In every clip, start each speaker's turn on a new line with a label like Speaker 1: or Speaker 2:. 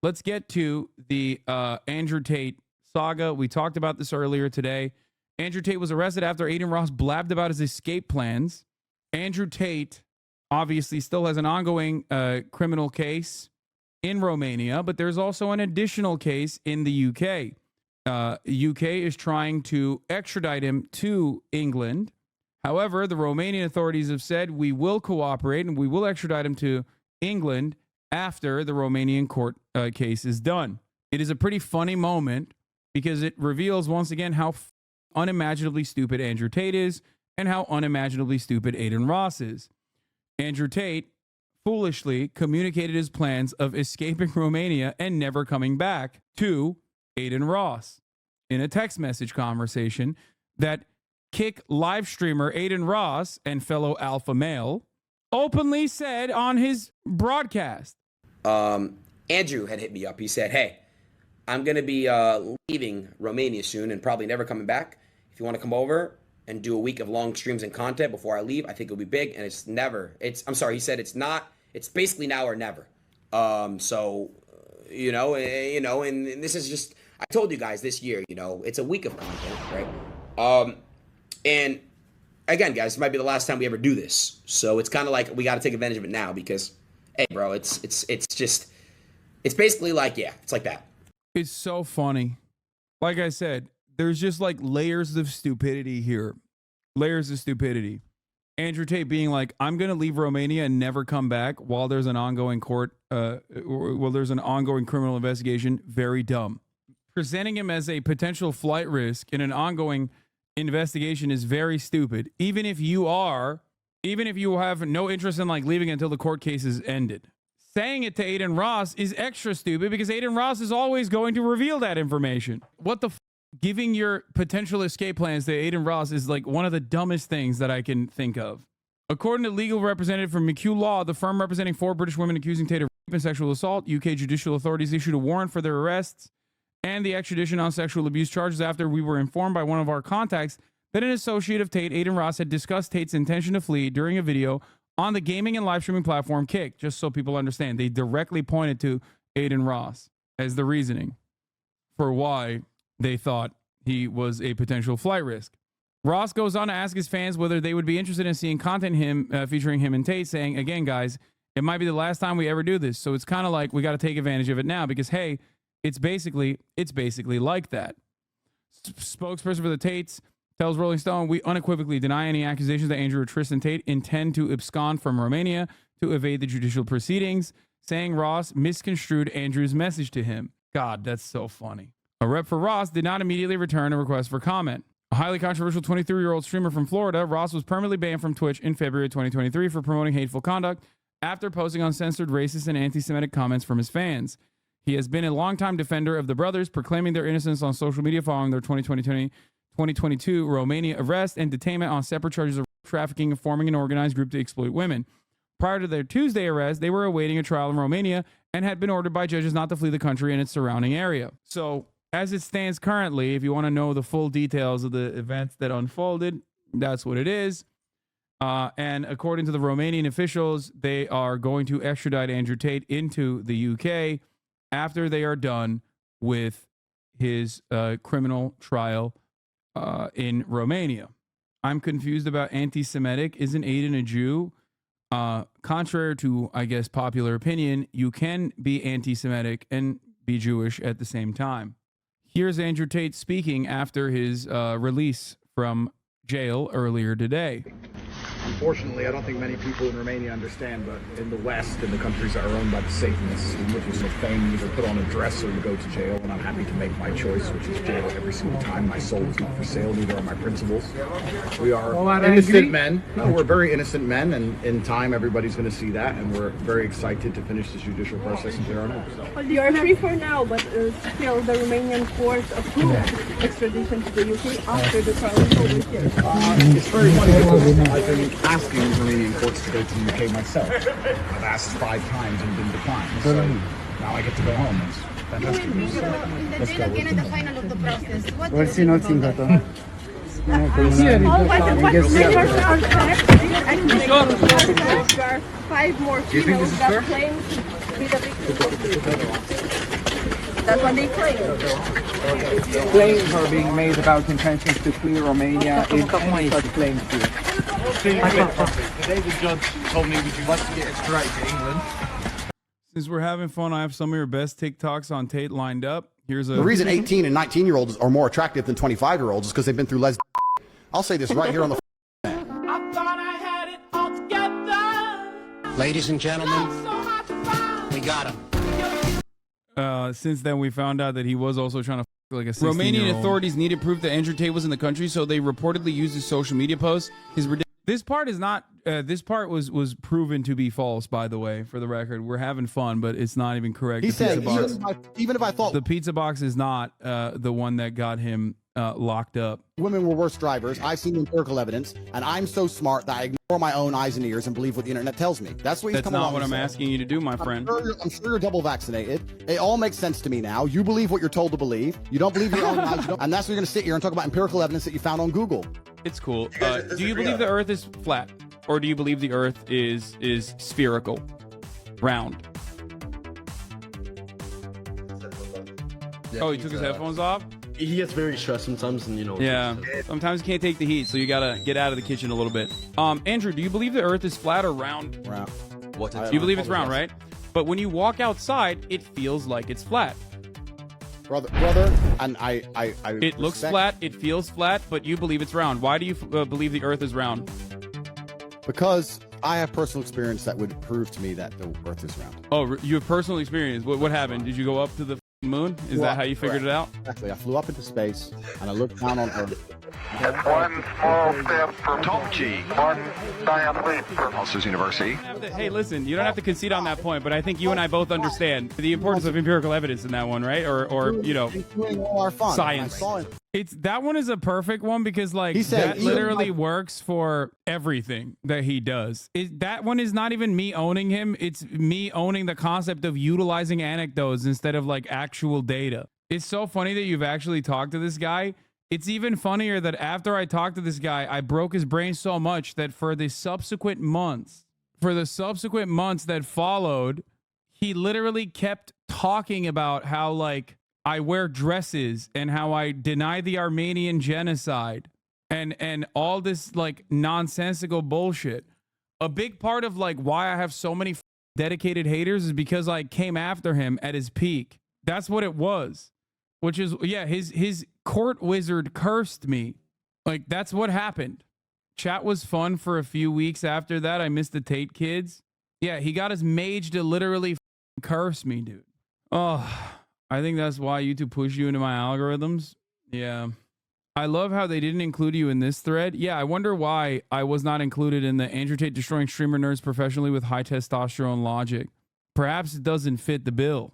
Speaker 1: let's get to the Andrew Tate saga. We talked about this earlier today. Andrew Tate was arrested after Adin Ross blabbed about his escape plans. Andrew Tate obviously still has an ongoing criminal case in Romania, but there's also an additional case in the UK. UK is trying to extradite him to England. However, the Romanian authorities have said we will cooperate and we will extradite him to England after the Romanian court case is done. It is a pretty funny moment because it reveals once again how unimaginably stupid Andrew Tate is and how unimaginably stupid Adin Ross is. Andrew Tate foolishly communicated his plans of escaping Romania and never coming back to Adin Ross in a text message conversation that Kick live streamer Adin Ross and fellow alpha male openly said on his broadcast.
Speaker 2: Andrew had hit me up. He said, hey, I'm going to be leaving Romania soon and probably never coming back. If you want to come over and do a week of long streams and content before I leave, I think it'll be big. And I'm sorry, he said it's basically now or never. And this is just, I told you guys this year, it's a week of content, right? And again, guys, this might be the last time we ever do this. So it's kind of like we got to take advantage of it now because, hey, bro, it's basically like, yeah, it's like that.
Speaker 1: It's so funny. Like I said, there's just like layers of stupidity here. Layers of stupidity. Andrew Tate being like, I'm going to leave Romania and never come back while there's an ongoing there's an ongoing criminal investigation. Very dumb. Presenting him as a potential flight risk in an ongoing investigation is very stupid. Even if you have no interest in like leaving until the court case is ended. Saying it to Adin Ross is extra stupid because Adin Ross is always going to reveal that information. What the giving your potential escape plans to Adin Ross is like one of the dumbest things that I can think of. According to legal representative from McHugh Law, the firm representing 4 British women accusing Tate of rape and sexual assault, UK judicial authorities issued a warrant for their arrests and the extradition on sexual abuse charges after we were informed by one of our contacts that an associate of Tate, Adin Ross, had discussed Tate's intention to flee during a video on the gaming and live streaming platform Kick. Just so people understand, they directly pointed to Adin Ross as the reasoning for why they thought he was a potential flight risk. Ross goes on to ask his fans whether they would be interested in seeing content featuring him and Tate, saying, again, guys, it might be the last time we ever do this. So it's kind of like we got to take advantage of it now because, hey, it's basically like that. Spokesperson for the Tates tells Rolling Stone, we unequivocally deny any accusations that Andrew or Tristan Tate intend to abscond from Romania to evade the judicial proceedings, saying Ross misconstrued Andrew's message to him. God, that's so funny. A rep for Ross did not immediately return a request for comment. A highly controversial 23-year-old streamer from Florida, Ross was permanently banned from Twitch in February 2023 for promoting hateful conduct after posting uncensored racist and anti-Semitic comments from his fans. He has been a longtime defender of the brothers, proclaiming their innocence on social media following their 2022 Romania arrest and detainment on separate charges of trafficking and forming an organized group to exploit women. Prior to their Tuesday arrest, they were awaiting a trial in Romania and had been ordered by judges not to flee the country and its surrounding area. So, as it stands currently, if you want to know the full details of the events that unfolded, that's what it is. And according to the Romanian officials, they are going to extradite Andrew Tate into the UK after they are done with his criminal trial in Romania. I'm confused about anti-Semitic. Isn't Adin a Jew? Contrary to, I guess, popular opinion, you can be anti-Semitic and be Jewish at the same time. Here's Andrew Tate speaking after his release from jail earlier today.
Speaker 3: Unfortunately, I don't think many people in Romania understand, but in the West, in the countries that are owned by the Satanists, you look for fame, you either put on a dress or you go to jail, and I'm happy to make my choice, which is jail every single time. My soul is not for sale, neither are my principles. We are innocent men. No, we're very innocent men, and in time, everybody's going to see that, and we're very excited to finish this judicial process and clear our names.
Speaker 4: Well, you are free for now, but still the Romanian court approved extradition to the UK after the trial is over here.
Speaker 3: It's very funny because I've been asking the Romanian courts to go to the UK myself. I've asked 5 times and been declined. So now I get to go home. It's fantastic.
Speaker 5: In the jail again at the final of the process. What
Speaker 6: We'll see nothing at all.
Speaker 4: There are 5 more females that claim to be the victims of That's what they claim.
Speaker 3: Claims are being made about intentions to flee Romania. Is any such claims true?
Speaker 6: Today the judge told me, would you like to get extradited to England?
Speaker 1: Since we're having fun, I have some of your best TikToks on Tate lined up. Here's
Speaker 7: The reason 18 and 19-year-olds are more attractive than 25-year-olds is because they've been through les. I'll say this right here on the.
Speaker 8: I thought I had it all together.
Speaker 9: Ladies and gentlemen, we got him.
Speaker 1: Since then, we found out that he was also trying to like a 16-year-old. Romanian authorities needed proof that Andrew Tate was in the country, so they reportedly used his social media posts. This part is not. This part was proven to be false, by the way. For the record, we're having fun, but it's not even correct.
Speaker 7: He said, even if I thought
Speaker 1: the pizza box is not the one that got him locked up.
Speaker 7: Women were worse drivers, I've seen empirical evidence, and I'm so smart that I ignore my own eyes and ears and believe what the internet tells me. That's what he's
Speaker 1: That's
Speaker 7: coming
Speaker 1: not
Speaker 7: along
Speaker 1: what I'm
Speaker 7: and saying.
Speaker 1: asking you to do, my friend.
Speaker 7: I'm sure you're double vaccinated. It all makes sense to me now. You believe what you're told to believe. You don't believe your own eyes. And that's what you're going to sit here and talk about empirical evidence that you found on Google.
Speaker 1: It's cool. Do you believe the Earth is flat, or do you believe the Earth is spherical, round? Oh, he took his headphones off?
Speaker 6: He gets very stressed sometimes, and you know.
Speaker 1: Yeah. Sometimes you can't take the heat, so you gotta get out of the kitchen a little bit. Andrew, do you believe the Earth is flat or round?
Speaker 7: Round.
Speaker 1: You believe it's round, right? But when you walk outside, it feels like it's flat.
Speaker 7: Brother, and I
Speaker 1: It looks flat, it feels flat, but you believe it's round. Why do you believe the Earth is round?
Speaker 7: Because I have personal experience that would prove to me that the Earth is round.
Speaker 1: Oh, you have personal experience. What happened? Did you go up to the moon? Is that how you figured it out?
Speaker 7: Exactly. I flew up into space and I looked down on Earth.
Speaker 10: One small step for Top G, one giant leap for Hustlers University.
Speaker 1: Hey, listen, you don't have to concede on that point, but I think you and I both understand the importance of empirical evidence in that one, right? Or you know,
Speaker 7: doing all our fun.
Speaker 1: science. It's that one is a perfect one because like
Speaker 7: He said,
Speaker 1: that literally works for everything that he does. That one is not even me owning him. It's me owning the concept of utilizing anecdotes instead of like actual data. It's so funny that you've actually talked to this guy. It's even funnier that after I talked to this guy, I broke his brain so much that for the subsequent months that followed, he literally kept talking about how like I wear dresses and how I deny the Armenian genocide and all this like nonsensical bullshit. A big part of like why I have so many dedicated haters is because I came after him at his peak. That's what it was. Which is, yeah, his court wizard cursed me. Like, that's what happened. Chat was fun for a few weeks after that. I missed the Tate kids. Yeah, he got his mage to literally curse me, dude. Oh, I think that's why YouTube pushed you into my algorithms. Yeah. I love how they didn't include you in this thread. Yeah, I wonder why I was not included in the Andrew Tate destroying streamer nerds professionally with high testosterone logic. Perhaps it doesn't fit the bill.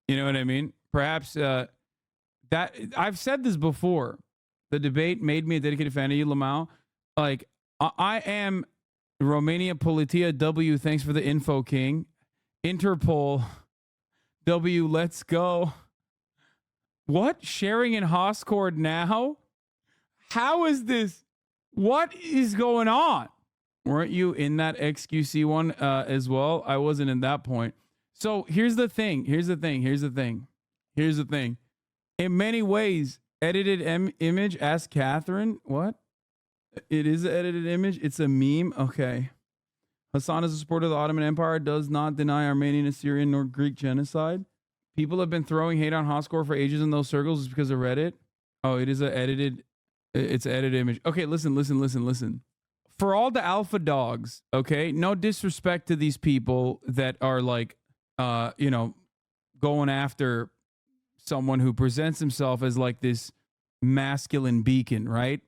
Speaker 1: You know what I mean? Perhaps, that I've said this before. The debate made me a dedicated fan of you, Lamau. Like, I am Romania Politia W. Thanks for the info, King. Interpol W. Let's go. What? Sharing in Hoscord now? How is this? What is going on? Weren't you in that XQC one as well? I wasn't in that point. So here's the thing. In many ways, edited image, ask Catherine. What? It is an edited image. It's a meme. Okay. Hasan is a supporter of the Ottoman Empire, does not deny Armenian, Assyrian, nor Greek genocide. People have been throwing hate on Hoscore for ages in those circles. It's because of Reddit. Oh, it is it's an edited image. Okay, listen. For all the alpha dogs, okay, no disrespect to these people that are like, going after someone who presents himself as like this masculine beacon, right?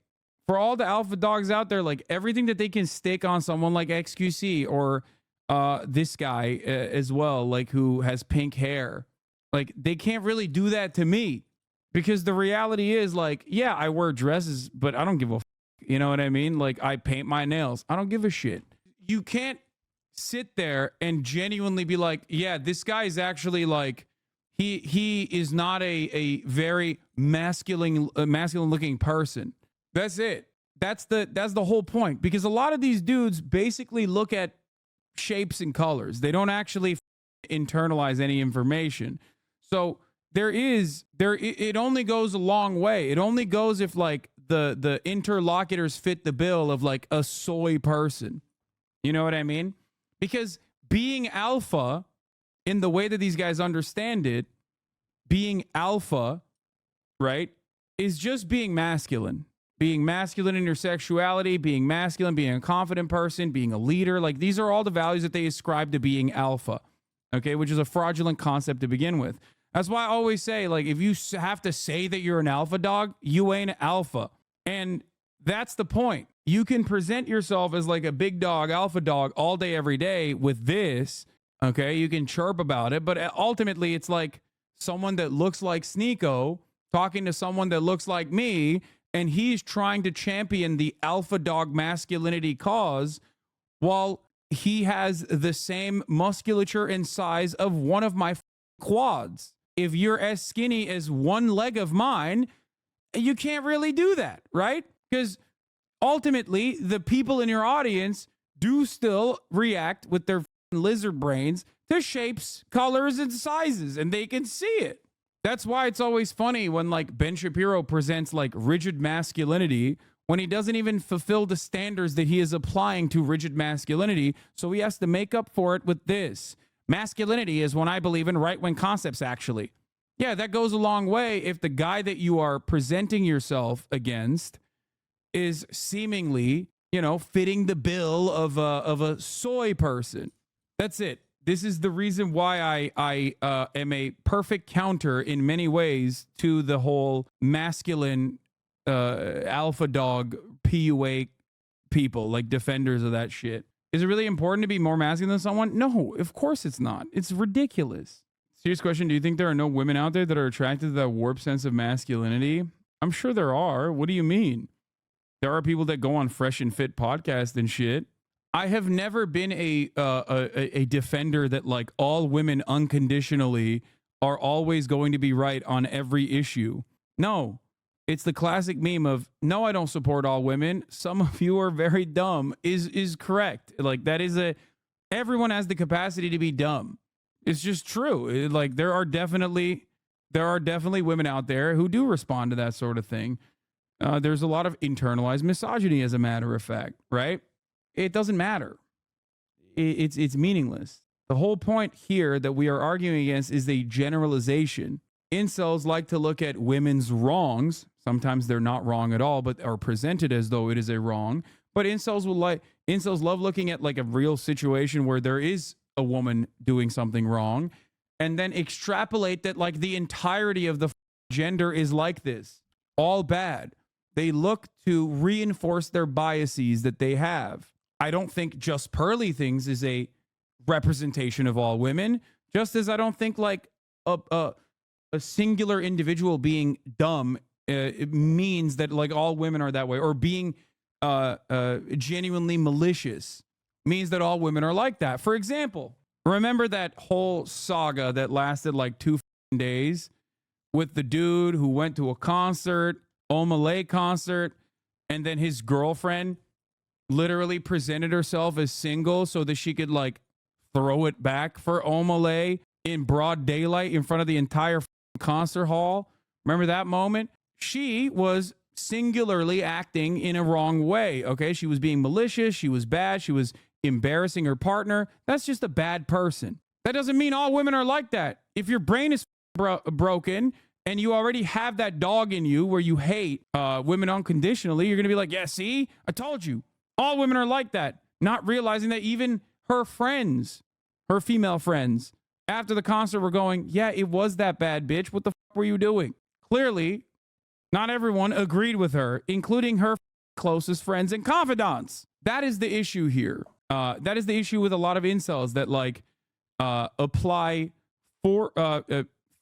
Speaker 1: For all the alpha dogs out there, like everything that they can stick on someone like XQC or this guy as well, like who has pink hair, like they can't really do that to me because the reality is like, yeah, I wear dresses, but I don't give a you know what I mean? Like I paint my nails. I don't give a shit. You can't sit there and genuinely be like, yeah, this guy is actually like, he is not a very masculine looking person. That's it. That's the whole point. Because a lot of these dudes basically look at shapes and colors. They don't actually internalize any information. So it only goes a long way. It only goes if like the interlocutors fit the bill of like a soy person. You know what I mean? Because being alpha in the way that these guys understand it, being alpha, right, is just being masculine. Being masculine in your sexuality, being masculine, being a confident person, being a leader. Like these are all the values that they ascribe to being alpha, okay, which is a fraudulent concept to begin with. That's why I always say, like, if you have to say that you're an alpha dog, you ain't alpha. And that's the point. You can present yourself as like a big dog, alpha dog all day, every day with this, okay? You can chirp about it, but ultimately it's like someone that looks like Sneeko talking to someone that looks like me, and he's trying to champion the alpha dog masculinity cause while he has the same musculature and size of one of my quads. If you're as skinny as one leg of mine, you can't really do that, right? Because ultimately, the people in your audience do still react with their lizard brains to shapes, colors, and sizes, and they can see it. That's why it's always funny when like Ben Shapiro presents like rigid masculinity when he doesn't even fulfill the standards that he is applying to rigid masculinity. So he has to make up for it with this. Masculinity is when I believe in right-wing concepts, actually. Yeah, that goes a long way if the guy that you are presenting yourself against is seemingly, you know, fitting the bill of a soy person. That's it. This is the reason why I am a perfect counter in many ways to the whole masculine alpha dog PUA people, like defenders of that shit. Is it really important to be more masculine than someone? No, of course it's not. It's ridiculous. Serious question. Do you think there are no women out there that are attracted to that warped sense of masculinity? I'm sure there are. What do you mean? There are people that go on Fresh and Fit podcast and shit. I have never been a defender that like all women unconditionally are always going to be right on every issue. No, it's the classic meme of, no, I don't support all women. Some of you are very dumb is correct. Like that is everyone has the capacity to be dumb. It's just true. Like there are definitely women out there who do respond to that sort of thing. There's a lot of internalized misogyny, as a matter of fact, right? It doesn't matter. It's meaningless. The whole point here that we are arguing against is a generalization. Incels like to look at women's wrongs. Sometimes they're not wrong at all, but are presented as though it is a wrong. But incels love looking at like a real situation where there is a woman doing something wrong and then extrapolate that like the entirety of the gender is like this. All bad. They look to reinforce their biases that they have. I don't think just pearly things is a representation of all women, just as I don't think like a singular individual being dumb it means that like all women are that way, or being genuinely malicious means that all women are like that. For example, remember that whole saga that lasted like 2 days with the dude who went to a concert, Omalay concert, and then his girlfriend literally presented herself as single so that she could like throw it back for Omalay in broad daylight in front of the entire concert hall. Remember that moment? She was singularly acting in a wrong way. Okay. She was being malicious. She was bad. She was embarrassing her partner. That's just a bad person. That doesn't mean all women are like that. If your brain is broken and you already have that dog in you where you hate women unconditionally, you're going to be like, yeah, see, I told you. All women are like that. Not realizing that even her friends, her female friends, after the concert were going, yeah, it was that bad, bitch. What the fuck were you doing? Clearly, not everyone agreed with her, including her closest friends and confidants. That is the issue here. That is the issue with a lot of incels that like apply for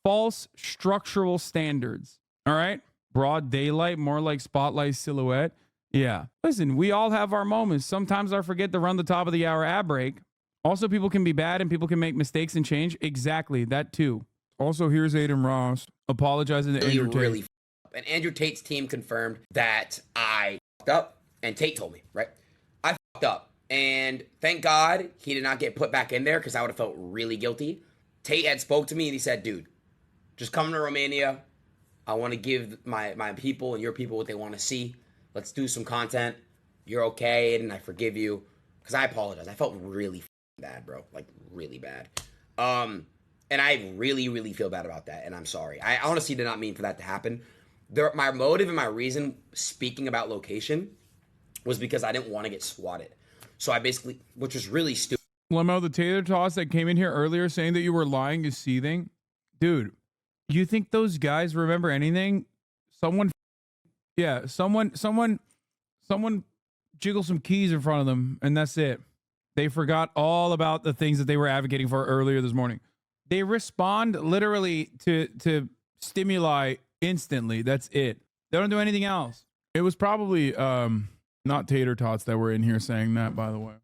Speaker 1: false structural standards. All right. Broad daylight, more like spotlight silhouette. Yeah. Listen, we all have our moments. Sometimes I forget to run the top of the hour ad break. Also, people can be bad and people can make mistakes and change. Exactly. That too. Also, here's Adin Ross apologizing to Andrew Tate.
Speaker 2: And Andrew Tate's team confirmed that I fucked up. And Tate told me, right? I fucked up. And thank God he did not get put back in there because I would have felt really guilty. Tate had spoke to me and he said, dude, Just come to Romania. I want to give my people and your people what they want to see. Let's do some content. You're okay, and I forgive you. Because I apologize. I felt really bad, bro. Like, really bad. And I really, really feel bad about that, and I'm sorry. I honestly did not mean for that to happen. My motive and my reason speaking about location was because I didn't want to get swatted. So I basically, which was really stupid.
Speaker 1: Lemo, the tater toss that came in here earlier saying that you were lying is seething. Dude, you think those guys remember anything? Someone jiggle some keys in front of them, and that's it. They forgot all about the things that they were advocating for earlier this morning. They respond literally to stimuli instantly. That's it. They don't do anything else. It was probably not tater tots that were in here saying that, by the way.